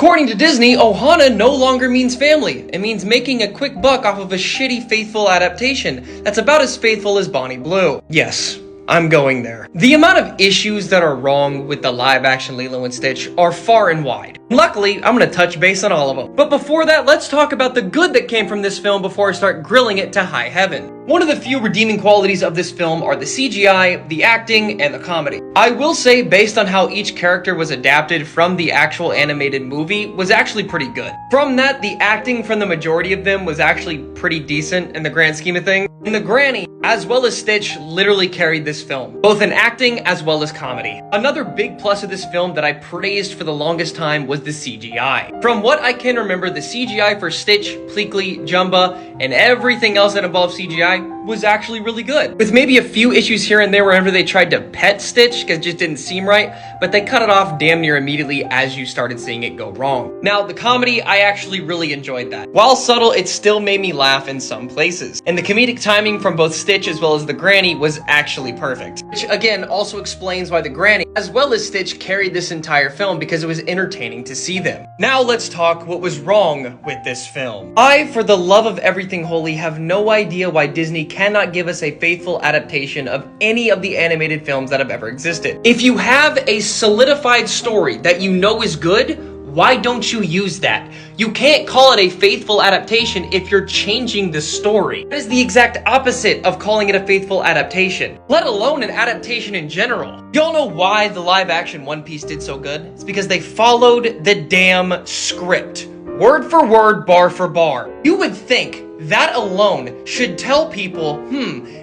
According to Disney, Ohana no longer means family. It means making a quick buck off of a shitty faithful adaptation that's about as faithful as Bonnie Blue. Yes, I'm going there. The amount of issues that are wrong with the live-action Lilo and Stitch are far and wide. Luckily, I'm gonna touch base on all of them. But before that, let's talk about the good that came from this film before I start grilling it to high heaven. One of the few redeeming qualities of this film are the CGI, the acting, and the comedy. I will say, based on how each character was adapted from the actual animated movie, was actually pretty good. From that, the acting from the majority of them was actually pretty decent in the grand scheme of things. And the Granny, as well as Stitch, literally carried this film, both in acting as well as comedy. Another big plus of this film that I praised for the longest time was the CGI. From what I can remember, the CGI for Stitch, Pleakley, Jumba, and everything else that involved CGI was actually really good. With maybe a few issues here and there whenever they tried to pet Stitch because it just didn't seem right, but they cut it off damn near immediately as you started seeing it go wrong. Now, the comedy, I actually really enjoyed that. While subtle, it still made me laugh in some places. And the comedic timing from both Stitch as well as the Granny was actually perfect. Which, again, also explains why the Granny, as well as Stitch, carried this entire film because it was entertaining to see them. Now let's talk what was wrong with this film. I, for the love of everything holy, have no idea why Disney cannot give us a faithful adaptation of any of the animated films that have ever existed. If you have a solidified story that you know is good, why don't you use that? You can't call it a faithful adaptation if you're changing the story. That is the exact opposite of calling it a faithful adaptation, let alone an adaptation in general. Y'all know why the live-action One Piece did so good? It's because they followed the damn script. Word for word, bar for bar. You would think that alone should tell people,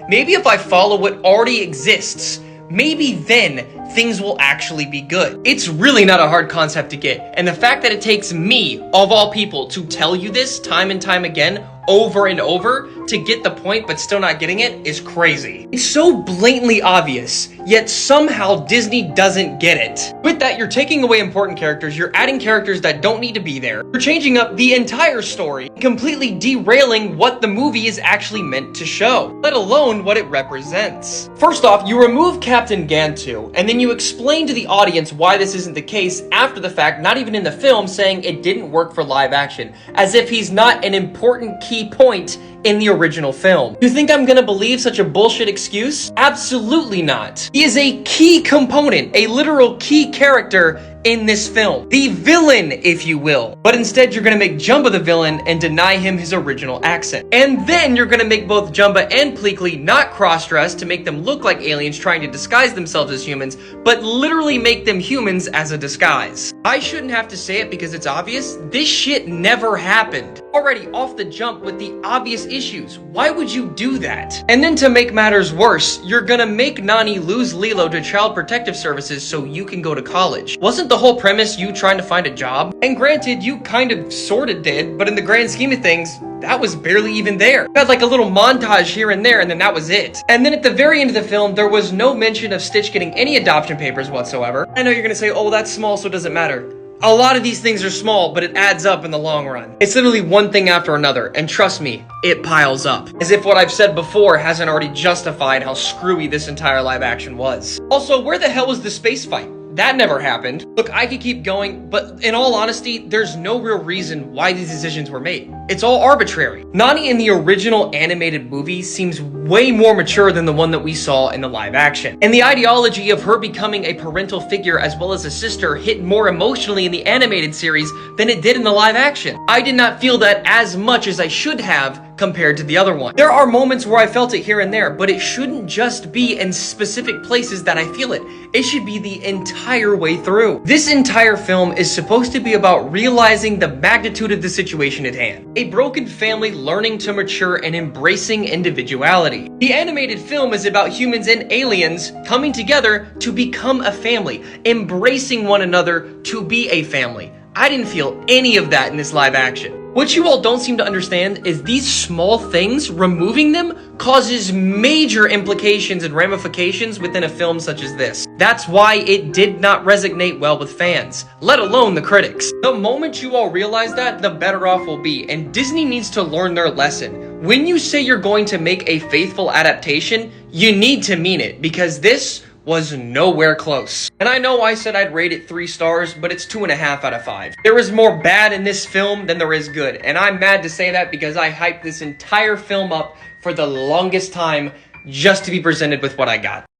maybe if I follow what already exists, maybe then things will actually be good. It's really not a hard concept to get, and the fact that it takes me, of all people, to tell you this time and time again, over and over, to get the point but still not getting it is crazy. It's so blatantly obvious, yet somehow Disney doesn't get it. With that, you're taking away important characters, you're adding characters that don't need to be there, you're changing up the entire story, completely derailing what the movie is actually meant to show, let alone what it represents. First off, you remove Captain Gantu, and then you explain to the audience why this isn't the case after the fact, not even in the film, saying it didn't work for live action, as if he's not an important key point in the original film. You think I'm gonna believe such a bullshit excuse? Absolutely not. He is a key component, a literal key character in this film. The villain, if you will. But instead, you're gonna make Jumba the villain and deny him his original accent. And then you're gonna make both Jumba and Pleakley not cross-dressed to make them look like aliens trying to disguise themselves as humans, but literally make them humans as a disguise. I shouldn't have to say it because it's obvious. This shit never happened. Already off the jump with the obvious issues. Why would you do that? And then to make matters worse, you're gonna make Nani lose Lilo to Child Protective Services so you can go to college. Wasn't the whole premise you trying to find a job? And granted, you kind of sorta did, but in the grand scheme of things, that was barely even there. You had like a little montage here and there, and then that was it. And then at the very end of the film, there was no mention of Stitch getting any adoption papers whatsoever. I know you're gonna say, oh, that's small, so it doesn't matter. A lot of these things are small, but it adds up in the long run. It's literally one thing after another, and trust me, it piles up. As if what I've said before hasn't already justified how screwy this entire live action was. Also, where the hell was the space fight? That never happened. Look, I could keep going, but in all honesty, there's no real reason why these decisions were made. It's all arbitrary. Nani in the original animated movie seems way more mature than the one that we saw in the live action. And the ideology of her becoming a parental figure as well as a sister hit more emotionally in the animated series than it did in the live action. I did not feel that as much as I should have compared to the other one. There are moments where I felt it here and there, but it shouldn't just be in specific places that I feel it. It should be the entire way through. This entire film is supposed to be about realizing the magnitude of the situation at hand. A broken family learning to mature and embracing individuality. The animated film is about humans and aliens coming together to become a family, embracing one another to be a family. I didn't feel any of that in this live action. What you all don't seem to understand is these small things, removing them, causes major implications and ramifications within a film such as this. That's why it did not resonate well with fans, let alone the critics. The moment you all realize that, the better off we'll be, and Disney needs to learn their lesson. When you say you're going to make a faithful adaptation, you need to mean it, because this was nowhere close. And I know I said I'd rate it 3 stars, but it's 2.5 out of 5. There is more bad in this film than there is good, and I'm mad to say that because I hyped this entire film up for the longest time just to be presented with what I got.